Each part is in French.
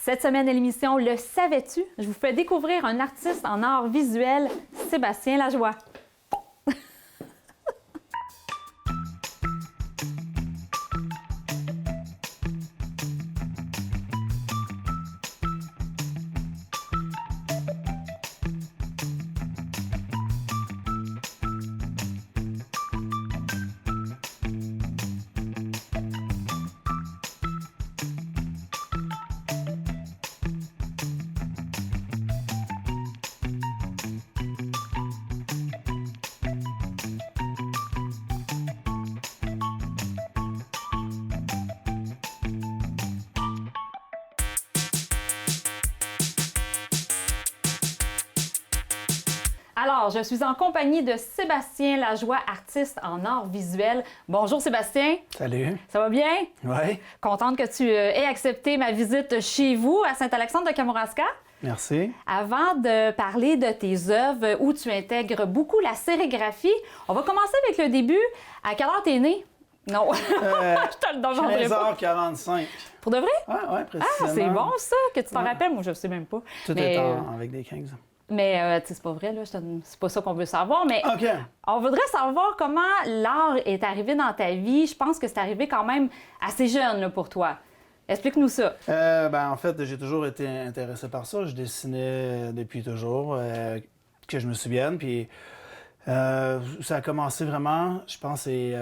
Cette semaine à l'émission Le savais-tu? Je vous fais découvrir un artiste en art visuel, Sébastien Lajoie. Alors, je suis en compagnie de Sébastien Lajoie, artiste en art visuel. Bonjour Sébastien. Salut. Ça va bien? Oui. Contente que tu aies accepté ma visite chez vous à Saint-Alexandre-de-Kamouraska. Merci. Avant de parler de tes œuvres où tu intègres beaucoup la sérigraphie, on va commencer avec le début. À quelle heure t'es né? Non, je te le demanderai pas. 15h45. Pour de vrai? Oui, précisément. Ah, c'est bon ça, que tu t'en rappelles. Moi, je sais même pas. Tout est avec des 15. Mais c'est pas vrai, là, c'est pas ça qu'on veut savoir. Mais OK. on voudrait savoir comment l'art est arrivé dans ta vie. Je pense que c'est arrivé quand même assez jeune là, pour toi. Explique-nous ça. En fait, j'ai toujours été intéressé par ça. Je dessinais depuis toujours, que je me souvienne. Puis ça a commencé vraiment, je pense, c'est...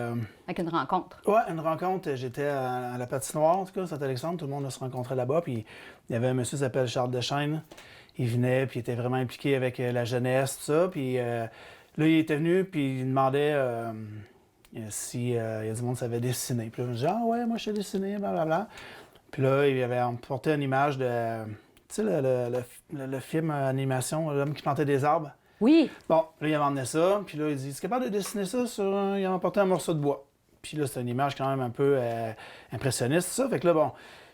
Avec une rencontre. Oui, une rencontre. J'étais à la patinoire, en tout cas, Saint-Alexandre. Tout le monde se rencontrait là-bas. Puis il y avait un monsieur qui s'appelle Charles Deschênes. Il venait, puis il était vraiment impliqué avec la jeunesse, tout ça. Puis là, il était venu, puis il demandait si il y a du monde qui savait dessiner. Puis là, je me disais, ah ouais, moi, je sais dessiner, blablabla. Puis là, il avait emporté une image de, tu sais, le film animation, l'homme qui plantait des arbres. Oui. Bon, là, il avait emmené ça, puis là, il dit, est-ce capable de dessiner ça sur il a emporté un morceau de bois. Puis là, c'était une image quand même un peu impressionniste, ça. Fait que là, bon,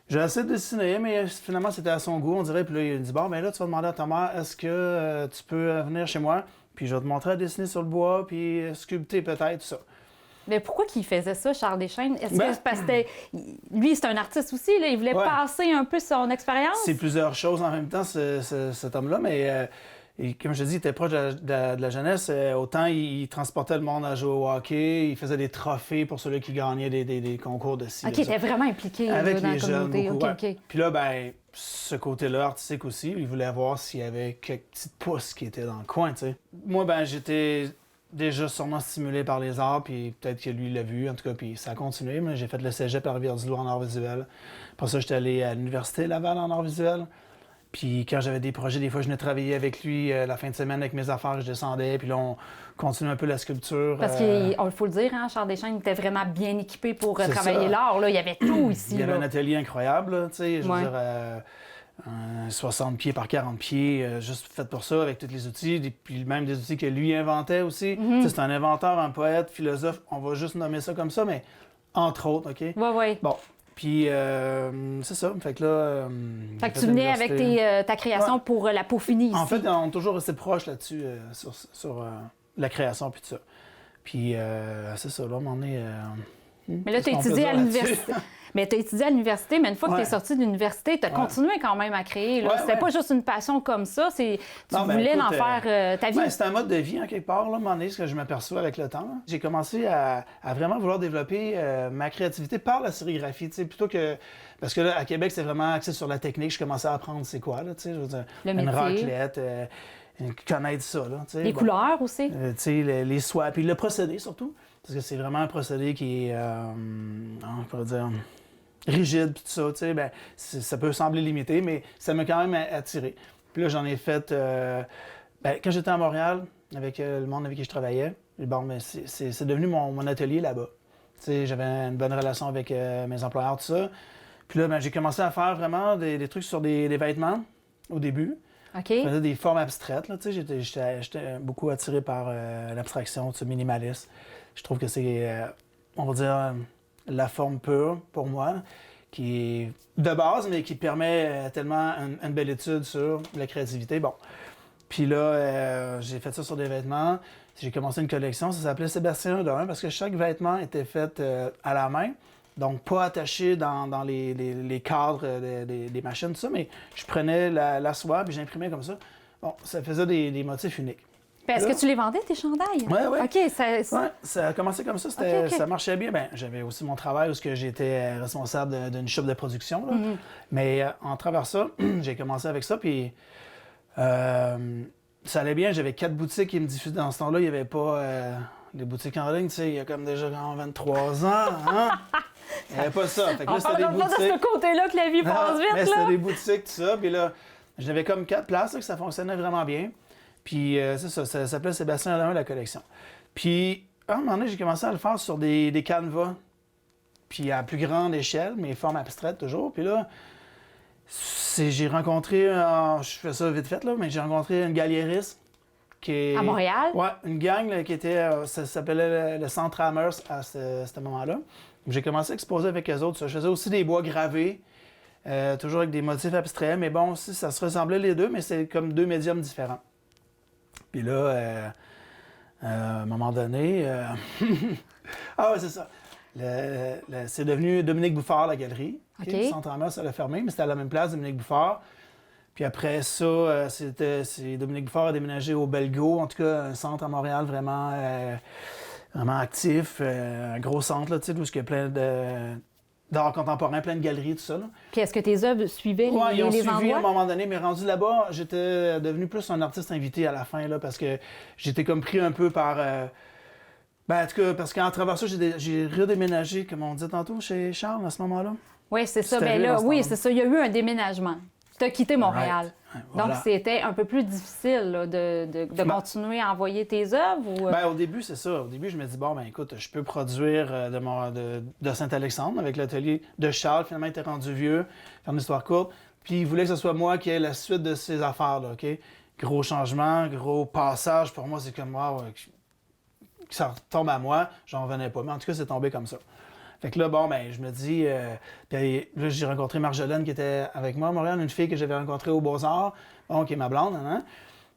j'ai essayé de dessiner, mais finalement, c'était à son goût, on dirait. Puis là, il dit, bon, ben là, tu vas demander à ta mère, est-ce que tu peux venir chez moi? Puis je vais te montrer à dessiner sur le bois, puis sculpter peut-être, tout ça. Mais pourquoi qu'il faisait ça, Charles Deschênes? Est-ce que c'est parce que lui, c'est un artiste aussi, là, il voulait passer un peu son expérience? C'est plusieurs choses en même temps, cet homme-là, mais et comme je te dis, il était proche de la jeunesse. Autant il transportait le monde à jouer au hockey, il faisait des trophées pour ceux qui gagnaient des concours de ci. OK, il était vraiment impliqué avec là, dans les la communauté. jeunes, beaucoup, OK. Puis là, ben, ce côté-là artistique aussi, il voulait voir s'il y avait quelques petites pousses qui étaient dans le coin, tu sais. Moi, ben, j'étais déjà sûrement stimulé par les arts, puis peut-être que lui l'a vu, en tout cas, puis ça a continué. Moi, j'ai fait le cégep à Rivière-du-Loup en art visuel. Après ça, j'étais allé à l'Université Laval en art visuel. Puis quand j'avais des projets, des fois, je venais travailler avec lui la fin de semaine avec mes affaires, je descendais, puis là, on continuait un peu la sculpture. Parce qu'il faut le dire, hein, Charles Deschênes était vraiment bien équipé pour travailler l'art. Il y avait tout ici. Il y avait un atelier incroyable, tu sais, je veux dire, 60 pieds par 40 pieds, juste fait pour ça, avec tous les outils, puis même des outils que lui inventait aussi. Tu sais, c'est un inventeur, un poète, philosophe, on va juste nommer ça comme ça, mais entre autres, OK? Oui. Bon. Puis, c'est ça. Fait que là. Fait que tu venais avec ta création pour la peaufiner ici. En fait, on est toujours resté proches là-dessus, sur la création puis tout ça. Puis, c'est ça, là, à un moment donné. Mais là, tu as étudié à l'université. Mais tu as étudié à l'université, mais une fois que tu es sorti de l'université, tu as continué quand même à créer. C'était pas juste une passion comme ça, tu voulais en faire ta vie. C'est un mode de vie, en quelque part, là, à un moment donné, ce que je m'aperçois avec le temps. Là. J'ai commencé à vraiment vouloir développer ma créativité par la sérigraphie, plutôt que... Parce que là, à Québec, c'est vraiment axé sur la technique. Je commençais à apprendre c'est quoi, là, tu sais, je veux dire, une raclette, connaître ça, là, tu sais. Les couleurs aussi. Tu sais, les soies, puis le procédé, surtout. Parce que c'est vraiment un procédé qui est, on pourrait dire, rigide, puis tout ça, tu sais, ben, ça peut sembler limité, mais ça m'a quand même attiré. Puis là, j'en ai fait, quand j'étais à Montréal, avec le monde avec qui je travaillais, bon, mais c'est devenu mon atelier là-bas. Tu sais, j'avais une bonne relation avec mes employeurs, tout ça. Puis là, j'ai commencé à faire vraiment des trucs sur des vêtements, au début. OK. Je faisais des formes abstraites, là, tu sais, j'étais beaucoup attiré par l'abstraction, tu sais, minimaliste. Je trouve que c'est, on va dire, la forme pure pour moi, qui est de base, mais qui permet tellement une belle étude sur la créativité. Bon. Puis là, j'ai fait ça sur des vêtements. J'ai commencé une collection, ça s'appelait Sébastien 1 de 1 parce que chaque vêtement était fait à la main. Donc, pas attaché dans les cadres des machines, tout ça, mais je prenais la soie puis j'imprimais comme ça. Bon, ça faisait des motifs uniques. Puis est-ce que tu les vendais, tes chandails? Oui, oui. OK, ça a commencé comme ça. Ça marchait bien. Ben, j'avais aussi mon travail où j'étais responsable d'une shop de production. Là. Mais en travers ça, j'ai commencé avec ça. Puis ça allait bien. J'avais 4 boutiques qui me diffusaient. Dans ce temps-là, il n'y avait pas les boutiques en ligne. Tu sais, il y a comme déjà 23 ans. Hein? Il n'y avait pas ça. Fait que là, c'était des boutiques. Pas de ce côté-là que la vie passe vite. Mais c'était des boutiques, tout ça. Puis là, j'avais comme 4 places là, que ça fonctionnait vraiment bien. Puis c'est ça s'appelait Sébastien Ladin, la collection. Puis à un moment donné, j'ai commencé à le faire sur des canevas. Puis à plus grande échelle, mais forme abstraite toujours. Puis là, j'ai rencontré, je fais ça vite fait, là, mais j'ai rencontré une galériste qui est... À Montréal? Ouais, une gang là, qui était, ça s'appelait le Centre Amherst à ce moment-là. J'ai commencé à exposer avec eux autres. Je faisais aussi des bois gravés, toujours avec des motifs abstraits. Mais bon, aussi, ça se ressemblait les deux, mais c'est comme 2 médiums différents. Puis là, à un moment donné... ah ouais, c'est ça. C'est devenu Dominique Bouffard, la galerie. Okay. Le Centre Amherst, ça l'a fermé, mais c'était à la même place, Dominique Bouffard. Puis après ça, c'est Dominique Bouffard a déménagé au Belgo, en tout cas un centre à Montréal vraiment actif, un gros centre, là, où il y a plein d'art contemporain, plein de galeries, tout ça. Là. Puis est-ce que tes œuvres suivaient les endroits? Oui, ils ont suivi à un moment donné, mais rendu là-bas, j'étais devenu plus un artiste invité à la fin, là, parce que j'étais comme pris un peu par... en tout cas, parce qu'en travers ça, j'ai redéménagé, comme on disait tantôt, chez Charles à ce moment-là. Oui, c'est ça. Ben là, oui, c'est ça. Il y a eu un déménagement. Tu as quitté Montréal. Right. Voilà. Donc, c'était un peu plus difficile là, de continuer à envoyer tes œuvres? Ou... au début, c'est ça. Au début, je me dis, écoute, je peux produire de Saint-Alexandre avec l'atelier de Charles. Finalement, il était rendu vieux, faire une histoire courte. Puis, il voulait que ce soit moi qui ait la suite de ses affaires, là, OK? Gros changement, gros passage. Pour moi, c'est comme, wow, que ça retombe à moi. J'en revenais pas. Mais en tout cas, c'est tombé comme ça. Fait que là, je me dis... puis là, j'ai rencontré Marjolaine qui était avec moi à Montréal, une fille que j'avais rencontrée au Beaux-Arts, qui est ma blonde. Hein?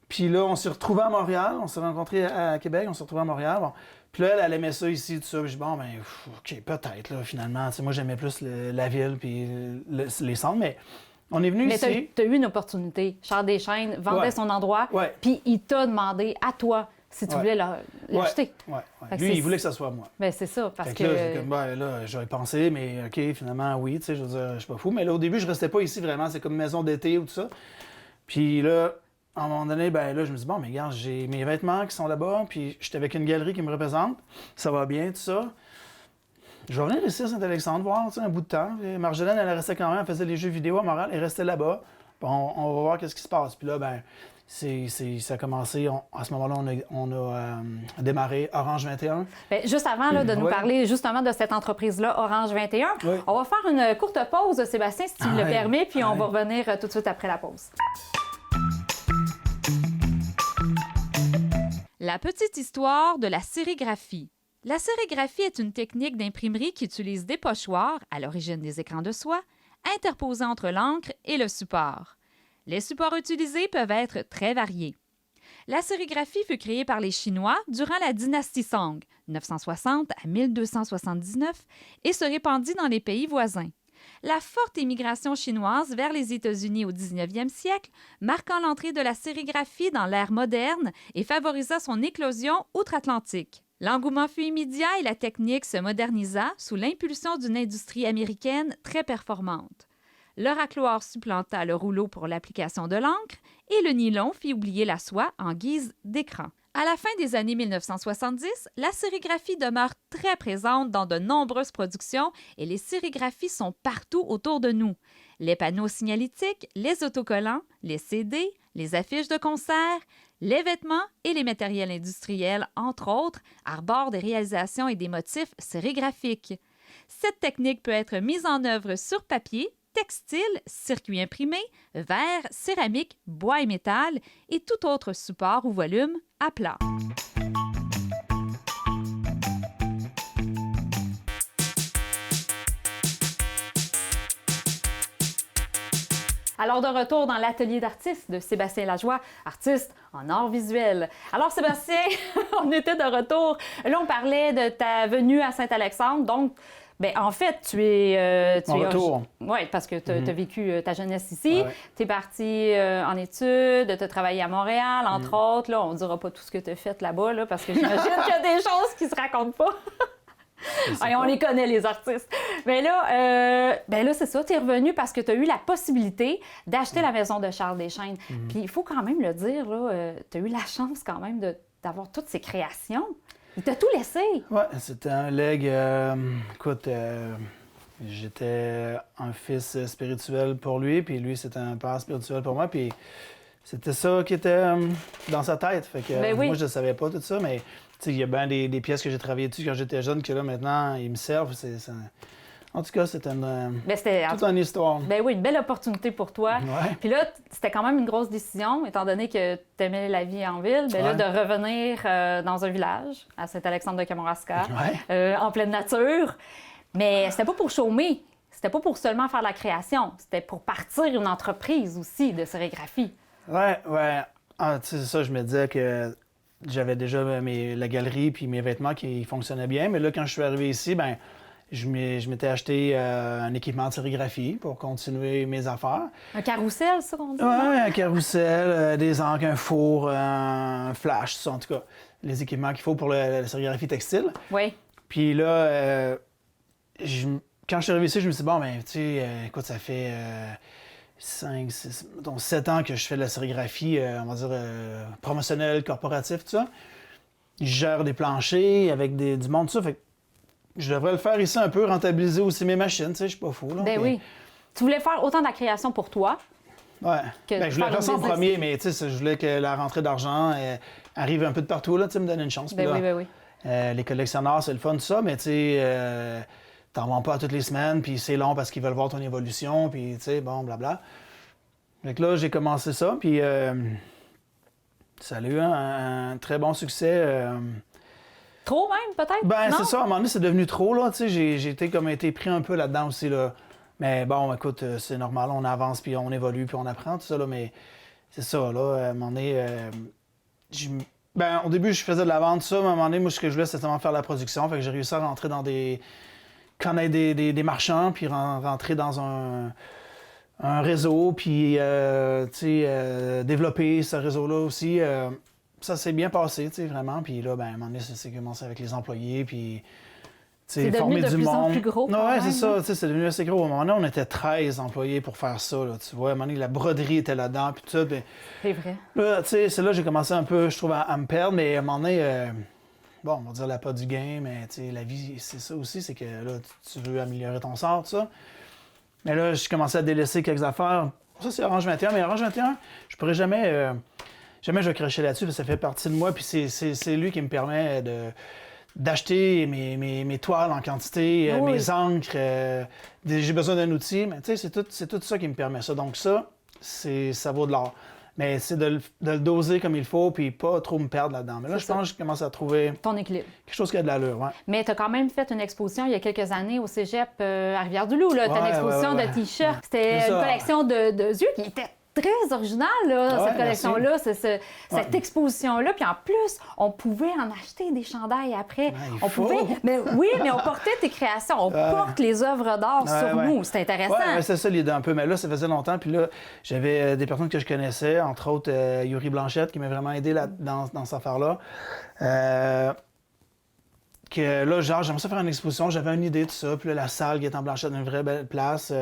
Puis là, on s'est retrouvés à Montréal. On s'est rencontrés à Québec, on s'est retrouvés à Montréal. Bon. Puis là, elle aimait ça ici, tout ça. Puis je dis, OK, peut-être, là, finalement. Tu sais, moi, j'aimais plus la ville puis les centres, mais... On est venu ici... Mais tu as eu une opportunité. Charles Deschênes vendait son endroit, puis il t'a demandé à toi si tu voulais l'acheter. Lui, il voulait que ça soit moi. Bien, c'est ça, parce que... Là, j'aurais pensé, mais OK, finalement, oui, tu sais, je veux dire, je suis pas fou. Mais là, au début, je restais pas ici vraiment. C'est comme maison d'été ou tout ça. Puis là, à un moment donné, là, je me dis, mais regarde, j'ai mes vêtements qui sont là-bas, puis j'étais avec une galerie qui me représente. Ça va bien, tout ça. Je vais venir ici à Saint-Alexandre voir, tu sais, un bout de temps. Et Marjolaine, elle restait quand même, elle faisait les jeux vidéo à Montréal, elle restait là-bas. Bon, on va voir qu'est-ce qui se passe. Puis là, ça a commencé, à ce moment-là, on a démarré Orange 21. Bien, juste avant là, de nous parler justement de cette entreprise-là, Orange 21, on va faire une courte pause, Sébastien, si tu me le permets, puis on va revenir tout de suite après la pause. La petite histoire de la sérigraphie. La sérigraphie est une technique d'imprimerie qui utilise des pochoirs, à l'origine des écrans de soie, interposés entre l'encre et le support. Les supports utilisés peuvent être très variés. La sérigraphie fut créée par les Chinois durant la dynastie Song, 960 à 1279, et se répandit dans les pays voisins. La forte émigration chinoise vers les États-Unis au 19e siècle, marquant l'entrée de la sérigraphie dans l'ère moderne et favorisa son éclosion outre-Atlantique. L'engouement fut immédiat et la technique se modernisa sous l'impulsion d'une industrie américaine très performante. Le racloir supplanta le rouleau pour l'application de l'encre et le nylon fit oublier la soie en guise d'écran. À la fin des années 1970, la sérigraphie demeure très présente dans de nombreuses productions et les sérigraphies sont partout autour de nous. Les panneaux signalétiques, les autocollants, les CD, les affiches de concerts, les vêtements et les matériels industriels, entre autres, arborent des réalisations et des motifs sérigraphiques. Cette technique peut être mise en œuvre sur papier, textile, circuit imprimé, verre, céramique, bois et métal et tout autre support ou volume à plat. Alors, de retour dans l'atelier d'artiste de Sébastien Lajoie, artiste en art visuel. Alors, Sébastien, on était de retour. Là, on parlait de ta venue à Saint-Alexandre. Donc, Bien, en fait, tu es... Mon retour. Oui, parce que tu as vécu ta jeunesse ici. Ouais. Tu es parti en études, tu as travaillé à Montréal, entre autres. Là, on ne dira pas tout ce que tu as fait là-bas, là, parce que j'imagine qu'il y a des choses qui se racontent pas. Et on les connaît, les artistes. Mais là, c'est ça, tu es revenu parce que tu as eu la possibilité d'acheter la maison de Charles Deschênes. Puis il faut quand même le dire, tu as eu la chance quand même d'avoir toutes ces créations. Il t'a tout laissé. Ouais, c'était un leg. Écoute, j'étais un fils spirituel pour lui, puis lui, c'était un père spirituel pour moi, puis c'était ça qui était dans sa tête. Fait que Ben oui. moi, je ne savais pas tout ça, mais il y a bien des pièces que j'ai travaillées dessus quand j'étais jeune, que là, maintenant, ils me servent. En tout cas, c'était toute une histoire. Ben oui, une belle opportunité pour toi. Ouais. Puis là, c'était quand même une grosse décision, étant donné que tu aimais la vie en ville, ben là, Ouais. de revenir dans un village, à Saint-Alexandre-de-Kamouraska, Ouais. en pleine nature. Mais c'était pas pour chômer, c'était pas pour seulement faire la création, c'était pour partir une entreprise aussi de sérigraphie. Ouais. Ah, tu sais, ça, je me disais que j'avais déjà la galerie puis mes vêtements qui fonctionnaient bien, mais là, quand je suis arrivé ici, ben je m'étais acheté un équipement de sérigraphie pour continuer mes affaires. Un carrousel, ça qu'on dit? Ouais, un carrousel, des encres, un four, un flash, ça, en tout cas, les équipements qu'il faut pour la sérigraphie textile. Oui. Puis là, quand je suis arrivé ici, je me suis dit, bon, ben, tu sais, écoute, ça fait 5, 6, 7 ans que je fais de la sérigraphie, on va dire, promotionnelle, corporative, tout ça. Je gère des planchers avec du monde, tout ça. Fait que je devrais le faire ici un peu, rentabiliser aussi mes machines, tu sais, je suis pas fou. Là, Ben oui. Tu voulais faire autant de la création pour toi. Ouais. Que Ben, je voulais faire faire ça en une business. premier, mais tu sais, je voulais que la rentrée d'argent arrive un peu de partout, là, tu sais, me donner une chance. Puis Ben là, oui, ben oui. les collectionneurs, c'est le fun, tout ça, mais tu sais, t'en vends pas toutes les semaines, puis c'est long parce qu'ils veulent voir ton évolution, puis tu sais, bon, blabla. Fait que là, j'ai commencé ça, puis ça a eu un très bon succès. Trop même, peut-être? Ben, Non? c'est ça, à un moment donné, c'est devenu trop, là, tu sais, j'ai été pris un peu là-dedans aussi, là. Mais bon, écoute, c'est normal, on avance, puis on évolue, puis on apprend, tout ça, là, mais c'est ça, là, à un moment donné, ben, au début, je faisais de la vente, tout ça, mais à un moment donné, moi, ce que je voulais, c'était vraiment faire de la production, fait que j'ai réussi à rentrer dans connaître des marchands, puis rentrer dans un réseau, puis, tu sais, développer ce réseau-là aussi. Ça s'est bien passé, tu sais, vraiment. Puis là, ben, à un moment donné, c'est commencé avec les employés, puis, tu sais, C'est devenu former de du plus en monde. plus gros, quand Ouais, même, c'est ça, hein. tu sais, c'est devenu assez gros. À un moment donné, on était 13 employés pour faire ça, là, tu vois. À un moment donné, la broderie était là-dedans, puis tout ça. Puis C'est vrai. là, tu sais, c'est là que j'ai commencé un peu, je trouve, à me perdre, mais à un moment donné, bon, on va dire la pas du gain, mais, tu sais, la vie, c'est ça aussi, c'est que là, tu veux améliorer ton sort, tout ça. Mais là, j'ai commencé à délaisser quelques affaires. Ça, c'est Orange 21, mais Orange 21, je pourrais jamais je vais cracher là-dessus, parce que ça fait partie de moi, puis c'est lui qui me permet d'acheter mes toiles en quantité, Oui. mes encres. J'ai besoin d'un outil, mais tu sais, c'est tout ça qui me permet ça. Donc ça vaut de l'or. Mais c'est de le doser comme il faut, puis pas trop me perdre là-dedans. Mais là, je pense que je commence à trouver Ton équilibre. quelque chose qui a de l'allure, ouais. Mais tu as quand même fait une exposition il y a quelques années au cégep à Rivière-du-Loup. Tu as une Ouais, exposition ouais. de t-shirts. C'était C'est une ça. collection de yeux qui était très originale, là, Ouais, cette collection-là, cette Ouais. exposition-là. Puis en plus, on pouvait en acheter des chandails après. Ouais, il on faut. pouvait. Mais oui, mais on portait tes créations. On porte les œuvres d'art sur Ouais. nous. C'est intéressant. Ouais, c'est ça l'idée un peu. Mais là, ça faisait longtemps. Puis là, j'avais des personnes que je connaissais, entre autres Yuri Blanchette, qui m'a vraiment aidé dans cette affaire-là. Que là, genre, j'aimerais ça faire une exposition. J'avais une idée de ça. Puis là, la salle qui est en Blanchette, une vraie belle place,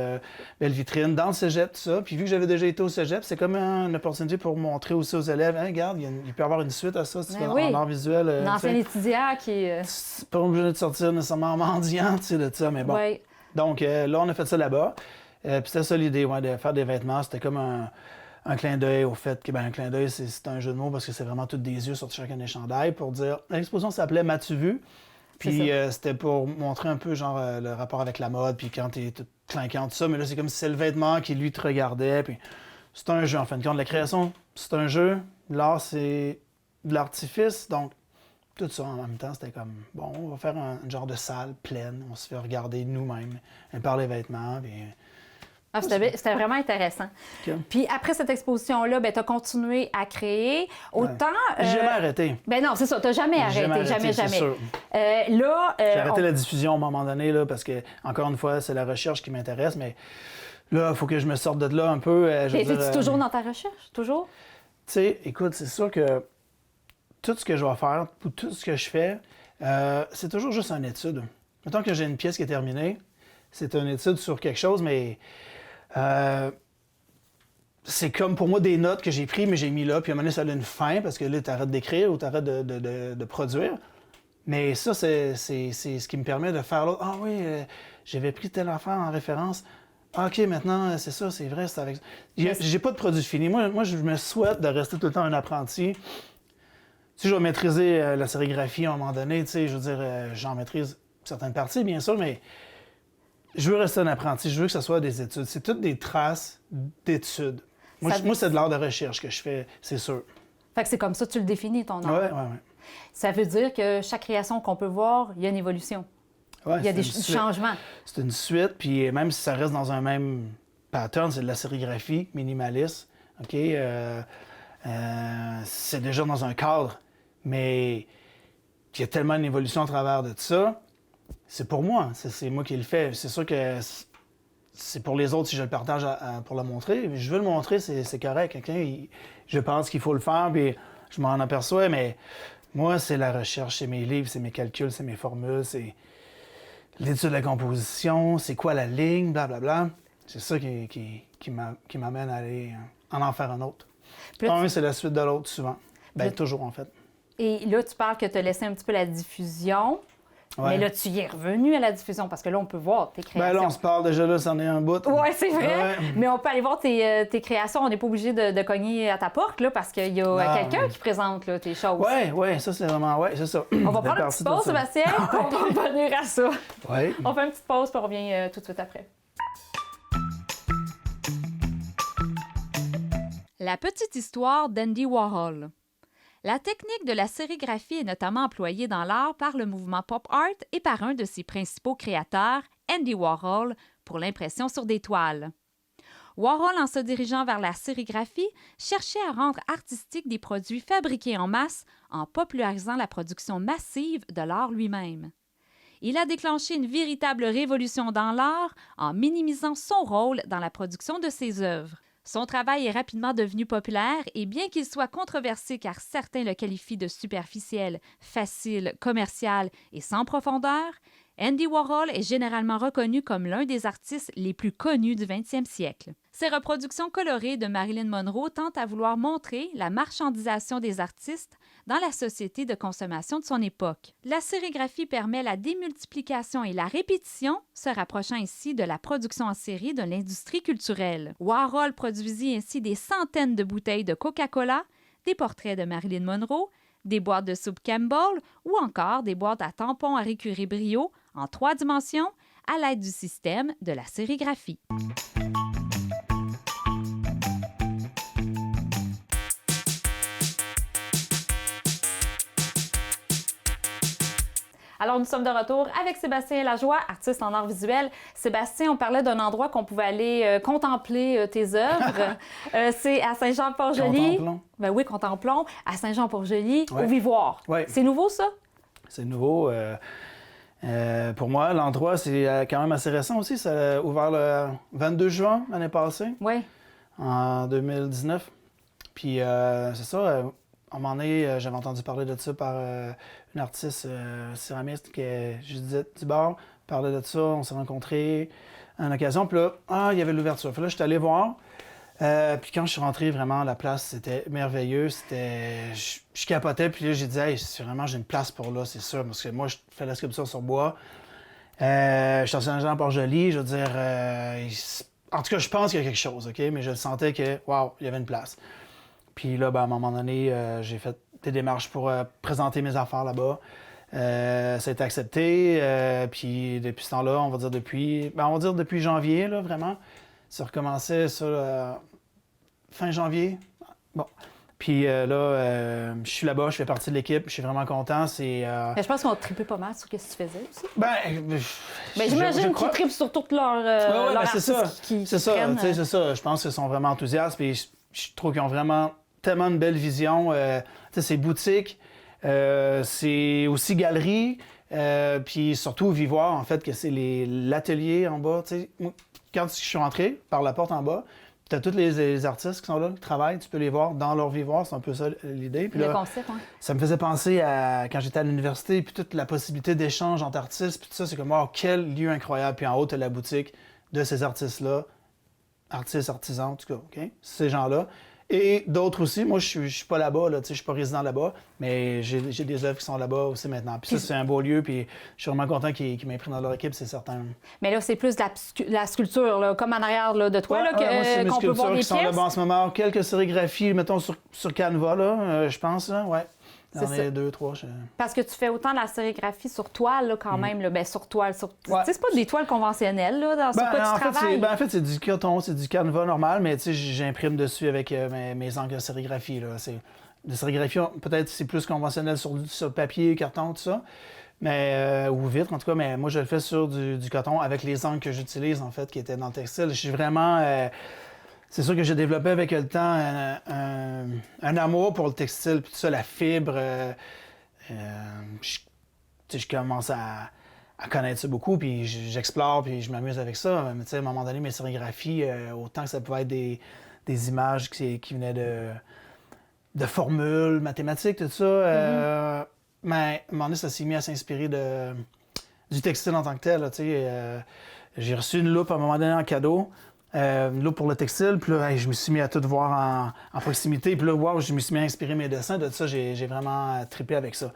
belle vitrine, dans le cégep, tout ça. Puis vu que j'avais déjà été au cégep, c'est comme une opportunité pour montrer aussi aux élèves, hein, regarde, il peut y avoir une suite à ça, si tu Ben vas oui. en art visuel. Une tu ancienne sais. étudiante qui. C'est pas obligé de sortir nécessairement en mendiant, tu sais, de ça, mais bon. Ouais. Donc là, on a fait ça là-bas. Puis c'était ça l'idée, ouais, de faire des vêtements. C'était comme un clin d'œil au fait que, ben, un clin d'œil, c'est un jeu de mots parce que c'est vraiment tous des yeux sur chacun des chandails pour dire. L'exposition s'appelait M'as-tu vu? Puis c'était pour montrer un peu, genre, le rapport avec la mode, puis quand t'es tout clinquant, tout ça. Mais là, c'est comme si c'est le vêtement qui, lui, te regardait. Puis c'est un jeu, en fin de compte. La création, c'est un jeu. L'art, c'est de l'artifice. Donc, tout ça en même temps, c'était comme, bon, on va faire un genre de salle pleine. On se fait regarder nous-mêmes par les vêtements. Puis Ah, c'était vraiment intéressant. OK. Puis après cette exposition-là, ben, tu as continué à créer. Autant. J'ai jamais arrêté. Ben non, c'est ça, tu n'as jamais arrêté. Jamais. C'est sûr. Là. J'ai arrêté la diffusion à un moment donné, là, parce que, encore une fois, c'est la recherche qui m'intéresse, mais là, il faut que je me sorte de là un peu. Es-tu toujours dans ta recherche? Toujours? Tu sais, écoute, c'est sûr que tout ce que je vais faire, ou tout ce que je fais, c'est toujours juste une étude. Mettons que j'ai une pièce qui est terminée, c'est une étude sur quelque chose, mais c'est comme pour moi des notes que j'ai prises, mais j'ai mis là, puis à un moment donné, ça a une fin, parce que là, tu arrêtes d'écrire ou tu arrêtes de produire. Mais ça, c'est ce qui me permet de faire l'autre. Ah oui, j'avais pris telle affaire en référence. Ah, OK, maintenant, c'est ça, c'est vrai, c'est avec ça. J'ai pas de produit fini. Moi, je me souhaite de rester tout le temps un apprenti. Si je vais maîtriser la sérigraphie à un moment donné, tu sais, je veux dire, j'en maîtrise certaines parties, bien sûr, mais je veux rester un apprenti. Je veux que ce soit des études. C'est toutes des traces d'études. Moi, c'est de l'art de recherche que je fais, c'est sûr. Fait que c'est comme ça que tu le définis, ton art. Oui. Ça veut dire que chaque création qu'on peut voir, il y a une évolution. Ouais, Il y a des changements. C'est une suite, puis même si ça reste dans un même pattern, c'est de la sérigraphie minimaliste, OK? C'est déjà dans un cadre, mais il y a tellement d'évolution à travers de ça. C'est pour moi, c'est moi qui le fais. C'est sûr que c'est pour les autres si je le partage pour le montrer. Je veux le montrer, c'est correct. Je pense qu'il faut le faire, puis je m'en aperçois, mais moi, c'est la recherche, c'est mes livres, c'est mes calculs, c'est mes formules, c'est l'étude de la composition, c'est quoi la ligne, blablabla. C'est ça qui m'amène à aller en faire un autre. Un, c'est la suite de l'autre, souvent. Ben, toujours, en fait. Et là, tu parles que tu as laissé un petit peu la diffusion. Ouais. Mais là, tu y es revenu à la diffusion parce que là, on peut voir tes créations. Ben là, on se parle déjà, là, c'en est un bout. Oui, c'est vrai. Ouais. Mais on peut aller voir tes créations. On n'est pas obligé de cogner à ta porte là, parce qu'il y a quelqu'un qui présente là, tes choses. Oui, ça, c'est vraiment... Oui, c'est ça. On va prendre une petite pause, Sébastien, puis on va revenir à ça. Oui. On fait une petite pause, puis on revient tout de suite après. La petite histoire d'Andy Warhol. La technique de la sérigraphie est notamment employée dans l'art par le mouvement pop art et par un de ses principaux créateurs, Andy Warhol, pour l'impression sur des toiles. Warhol, en se dirigeant vers la sérigraphie, cherchait à rendre artistiques des produits fabriqués en masse en popularisant la production massive de l'art lui-même. Il a déclenché une véritable révolution dans l'art en minimisant son rôle dans la production de ses œuvres. Son travail est rapidement devenu populaire et bien qu'il soit controversé car certains le qualifient de superficiel, facile, commercial et sans profondeur, Andy Warhol est généralement reconnu comme l'un des artistes les plus connus du 20e siècle. Ses reproductions colorées de Marilyn Monroe tentent à vouloir montrer la marchandisation des artistes dans la société de consommation de son époque. La sérigraphie permet la démultiplication et la répétition, se rapprochant ainsi de la production en série de l'industrie culturelle. Warhol produisit ainsi des centaines de bouteilles de Coca-Cola, des portraits de Marilyn Monroe, des boîtes de soupe Campbell ou encore des boîtes à tampons Marie Curie Brio en 3 dimensions à l'aide du système de la sérigraphie. Alors, nous sommes de retour avec Sébastien Lajoie, artiste en art visuel. Sébastien, on parlait d'un endroit qu'on pouvait aller contempler tes œuvres. C'est à Saint-Jean-Port-Joli. Contemplons. Ben oui, Contemplons, à Saint-Jean-Port-Joli, Ouais. au Vivoire. Ouais. C'est nouveau, ça? C'est nouveau. Pour moi, l'endroit, c'est quand même assez récent aussi. Ça a ouvert le 22 juin l'année passée, Oui. en 2019. Puis c'est ça, à un moment donné, j'avais entendu parler de ça par une artiste céramiste qui est Judith Dubord. Parlait de ça, on s'est rencontrés à une occasion. Puis là, il y avait l'ouverture. Puis là, je suis allé voir. Puis quand je suis rentré, vraiment, la place, c'était merveilleux. Je capotais. Puis là, j'ai dit, hey, j'ai une place pour là, c'est sûr. Parce que moi, je fais la sculpture sur bois. Je suis à Saint-Jean-Port-Joli. Je veux dire, en tout cas, je pense qu'il y a quelque chose, OK? Mais je le sentais que, waouh, il y avait une place. Puis là, ben, à un moment donné, j'ai fait des démarches pour présenter mes affaires là-bas. Ça a été accepté. Puis depuis ce temps-là, on va dire depuis janvier, là, vraiment. Ça recommençait ça fin janvier. Bon. Puis là, je suis là-bas, je fais partie de l'équipe, je suis vraiment content. Mais je pense qu'on trippait pas mal sur ce que tu faisais aussi. Ben, J'imagine qu'ils trippent sur toute leur c'est ça. qui C'est ça, prennent. c'est ça. Je pense qu'ils sont vraiment enthousiastes. Puis je trouve qu'ils ont vraiment tellement une belle vision. C'est boutique, c'est aussi galerie, puis surtout Vivoire, en fait, que c'est l'atelier en bas. T'sais. Quand je suis rentré par la porte en bas, tu as tous les artistes qui sont là, qui travaillent, tu peux les voir dans leur Vivoire, c'est un peu ça l'idée. Puis Le là, concept, oui. ça me faisait penser à quand j'étais à l'université, puis toute la possibilité d'échange entre artistes, puis tout ça, c'est comme, wow, quel lieu incroyable. Puis en haut, tu as la boutique de ces artistes-là, artistes, artisans, en tout cas, OK? Ces gens-là. Et d'autres aussi. Moi, je suis pas là-bas, là, je suis pas résident là-bas, mais j'ai des œuvres qui sont là-bas aussi maintenant. Puis ça, c'est un beau lieu, puis je suis vraiment content qu'ils m'aient pris dans leur équipe, c'est certain. Mais là, c'est plus de la sculpture, là, comme en arrière là, de toi, là, moi, c'est mes qu'on peut voir sculptures des qui sont là-bas en pièces. ce moment. Quelques sérigraphies, mettons, sur Canva, là, je pense, là, ouais. C'est J'en ça. ai 2, 3. Parce que tu fais autant de la sérigraphie sur toile, là, quand même, là, ben, sur toile. Ouais. C'est pas des toiles conventionnelles, là, sur quoi tu travailles. En fait, c'est du coton, c'est du Canva normal, mais j'imprime dessus avec mes encres de sérigraphie. Là. De sérigraphie, peut-être c'est plus conventionnel sur papier, carton, tout ça, mais, ou vitre en tout cas, mais moi je le fais sur du coton avec les encres que j'utilise, en fait, qui étaient dans le textile. Je suis vraiment... c'est sûr que j'ai développé avec le temps un amour pour le textile, puis tout ça, la fibre. Je commence à connaître ça beaucoup, puis j'explore, puis je m'amuse avec ça. Mais tu sais, à un moment donné, mes sérigraphies, autant que ça pouvait être des images qui venaient de formules mathématiques, tout ça, mais à un moment donné, ça s'est mis à s'inspirer du textile en tant que tel. Là, tu sais, j'ai reçu une loupe à un moment donné en cadeau. Une loupe pour le textile, puis là, je me suis mis à tout voir en proximité, puis là, wow, je me suis mis à inspirer mes dessins, de ça, j'ai vraiment trippé avec ça.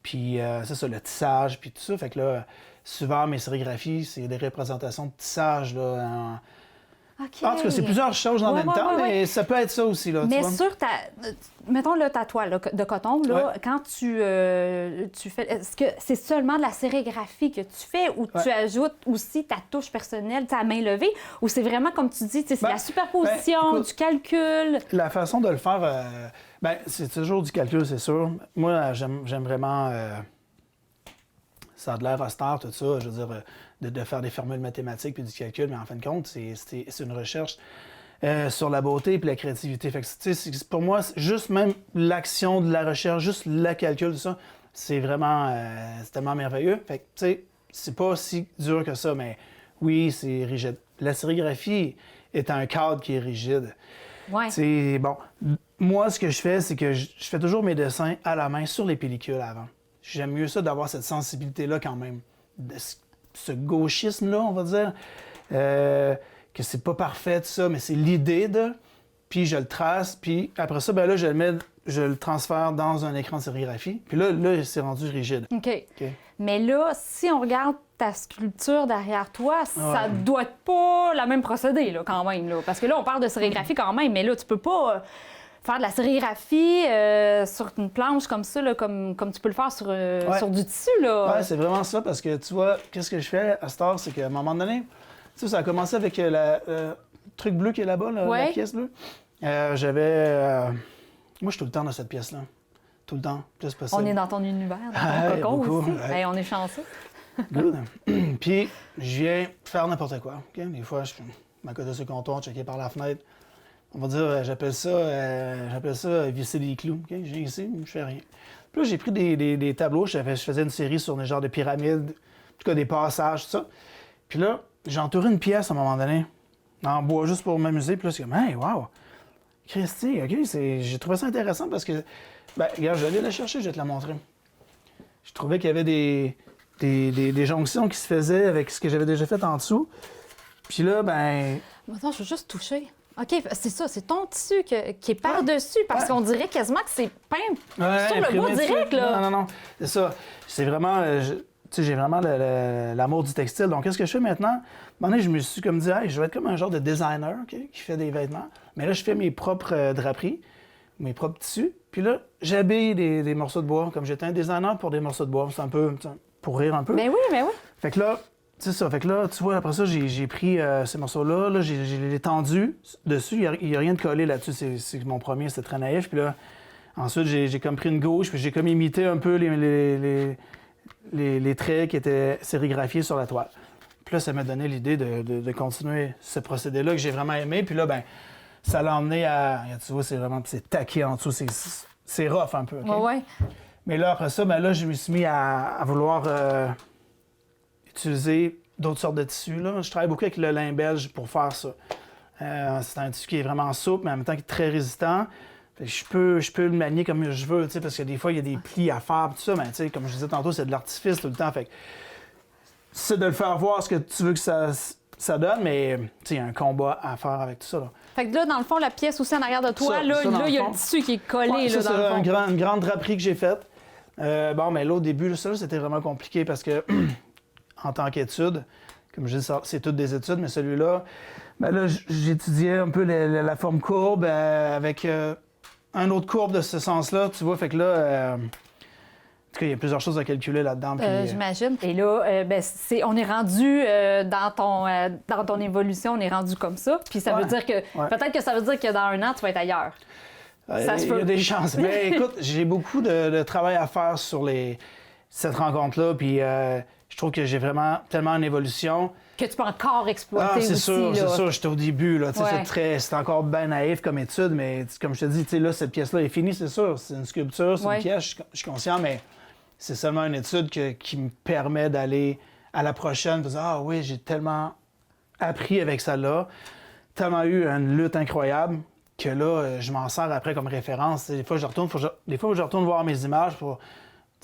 Puis c'est ça, le tissage, puis tout ça, fait que là, souvent, mes sérigraphies, c'est des représentations de tissage, là, OK. En tout cas, c'est plusieurs choses en même temps, mais ça peut être ça aussi, là, Mais tu vois. sur mettons là, ta toile là, de coton, là, quand tu fais... Est-ce que c'est seulement de la sérigraphie que tu fais ou tu ajoutes aussi ta touche personnelle, ta main levée, ou c'est vraiment, comme tu dis, c'est la superposition, écoute, du calcul? La façon de le faire, c'est toujours du calcul, c'est sûr. Moi, j'aime vraiment... ça a de l'air austère, tout ça, je veux dire, de faire des formules mathématiques puis du calcul, mais en fin de compte, c'est une recherche sur la beauté et la créativité. Fait que, pour moi, juste même l'action de la recherche, juste le calcul, tout ça, c'est vraiment c'est tellement merveilleux. Fait que, tu sais, c'est pas si dur que ça, mais oui, c'est rigide. La sérigraphie est un cadre qui est rigide. Ouais. C'est bon. Moi, ce que je fais, c'est que je fais toujours mes dessins à la main sur les pellicules avant. J'aime mieux ça d'avoir cette sensibilité-là quand même. Ce gauchisme-là, on va dire, que c'est pas parfait, tout ça, mais c'est l'idée de... Puis je le trace, puis après ça, ben là, je le transfère dans un écran de sérigraphie. Puis là c'est rendu rigide. OK. OK. Mais là, si on regarde ta sculpture derrière toi, ça doit être pas la même procédé, là, quand même. Là. Parce que là, on parle de sérigraphie quand même, mais là, tu peux pas faire de la sérigraphie sur une planche comme ça, là, comme tu peux le faire sur du tissu. Là. Ouais, c'est vraiment ça, parce que tu vois, qu'est-ce que je fais à cette heure, c'est qu'à un moment donné, tu sais, ça a commencé avec le truc bleu qui est là-bas, la pièce bleue. J'avais... moi, je suis tout le temps dans cette pièce-là. Tout le temps, plus possible. On est dans ton univers, dans ton cocon beaucoup, aussi. ouais. Hey, on est chanceux. Good. Puis, je viens faire n'importe quoi. Okay? Des fois, je suis à côté de ce comptoir, checker par la fenêtre. On va dire, j'appelle ça visser des clous. Okay? Je viens ici, je fais rien. Puis là, j'ai pris des tableaux. Je faisais une série sur des genres de pyramides, en tout cas des passages, tout ça. Puis là, j'ai entouré une pièce à un moment donné, en bois, juste pour m'amuser. Puis là, c'est comme, hey, wow! Christy, OK, j'ai trouvé ça intéressant parce que, regarde, je vais aller la chercher, je vais te la montrer. Je trouvais qu'il y avait des jonctions qui se faisaient avec ce que j'avais déjà fait en dessous. Puis là, Attends, je veux juste toucher. OK, c'est ça, c'est ton tissu qui est par-dessus, parce qu'on dirait quasiment que c'est peint sur le bois direct, là. Non, c'est ça. C'est vraiment... j'ai vraiment l'amour du textile. Donc, qu'est-ce que je fais maintenant? À un moment donné, je me suis comme dit, hey, je vais être comme un genre de designer, okay, qui fait des vêtements. Mais là, je fais mes propres draperies, mes propres tissus. Puis là, j'habille des morceaux de bois. Comme j'étais un designer pour des morceaux de bois. C'est un peu pour rire un peu. Ben oui. Fait que là, C'est ça. Fait que là, tu vois, après ça, j'ai pris ces morceaux-là, là, j'ai les tendus dessus. Il n'y a rien de collé là-dessus. C'est mon premier, c'était très naïf. Puis là, ensuite, j'ai comme pris une gauche, puis j'ai comme imité un peu les traits qui étaient sérigraphiés sur la toile. Puis là, ça m'a donné l'idée de continuer ce procédé-là que j'ai vraiment aimé. Puis là, ben ça l'a emmené à... Tu vois, c'est taqué en dessous. C'est rough un peu, OK? Ouais. Mais là, après ça, ben là, je me suis mis à vouloir utiliser d'autres sortes de tissus. Là. Je travaille beaucoup avec le lin belge pour faire ça. C'est un tissu qui est vraiment souple, mais en même temps qui est très résistant. Je peux le manier comme je veux, parce que des fois, il y a des plis à faire, tout ça, mais comme je disais tantôt, c'est de l'artifice tout le temps. Fait que c'est de le faire voir ce que tu veux que ça donne, mais il y a un combat à faire avec tout ça. Là. Fait que là, dans le fond, la pièce aussi en arrière de toi, là, il y a le tissu qui est collé. Ouais, là, ça, dans le fond. une grande draperie que j'ai faite. Mais là, au début, ça, c'était vraiment compliqué parce que, en tant qu'étude, comme je dis, c'est toutes des études, mais celui-là, ben là, j'étudiais un peu la forme courbe avec un autre courbe de ce sens-là, tu vois. Fait que là, en tout cas, il y a plusieurs choses à calculer là-dedans. J'imagine. Et là, on est rendu dans ton évolution, on est rendu comme ça. Puis ça veut dire que, peut-être que ça veut dire que dans un an, tu vas être ailleurs. Ça se peut. Il y a des chances. Mais écoute, j'ai beaucoup de travail à faire sur cette rencontre-là. Puis je trouve que j'ai vraiment tellement une évolution. Que tu peux encore exploiter aussi. C'est sûr. J'étais au début. Là, Ouais. c'est encore bien naïf comme étude, mais comme je te dis, là, cette pièce-là est finie, c'est sûr. C'est une sculpture, c'est une pièce, je suis conscient, mais c'est seulement une étude qui me permet d'aller à la prochaine et de dire « Ah oui, j'ai tellement appris avec ça là, tellement eu une lutte incroyable que là, je m'en sers après comme référence. » Des fois, je retourne voir mes images pour...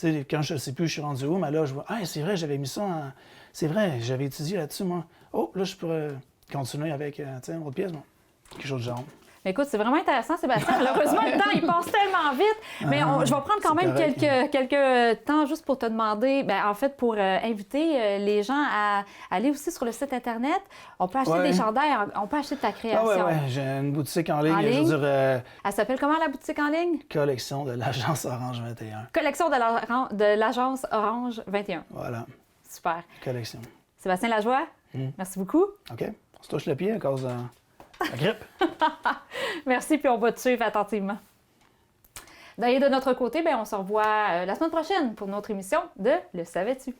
quand je ne sais plus où je suis rendu où, mais là, je vois « Ah, c'est vrai, j'avais mis ça en... C'est vrai, j'avais étudié là-dessus, moi. Oh, là, je pourrais continuer avec une autre pièce, moi. Quelque chose de genre. » Écoute, c'est vraiment intéressant, Sébastien. Malheureusement, le temps, il passe tellement vite. Mais je vais prendre quand même quelques temps juste pour te demander, en fait, pour inviter les gens à aller aussi sur le site Internet. On peut acheter des chandails, on peut acheter ta création. Oui. J'ai une boutique en ligne. Je veux dire, elle s'appelle comment, la boutique en ligne? Collection de l'Agence Orange 21. Collection de l'Agence Orange 21. Voilà. Super. Collection. Sébastien Lajoie, merci beaucoup. OK. On se touche le pied à cause de la grippe. Merci, puis on va te suivre attentivement. D'ailleurs, de notre côté, on se revoit la semaine prochaine pour notre émission de Le savais-tu?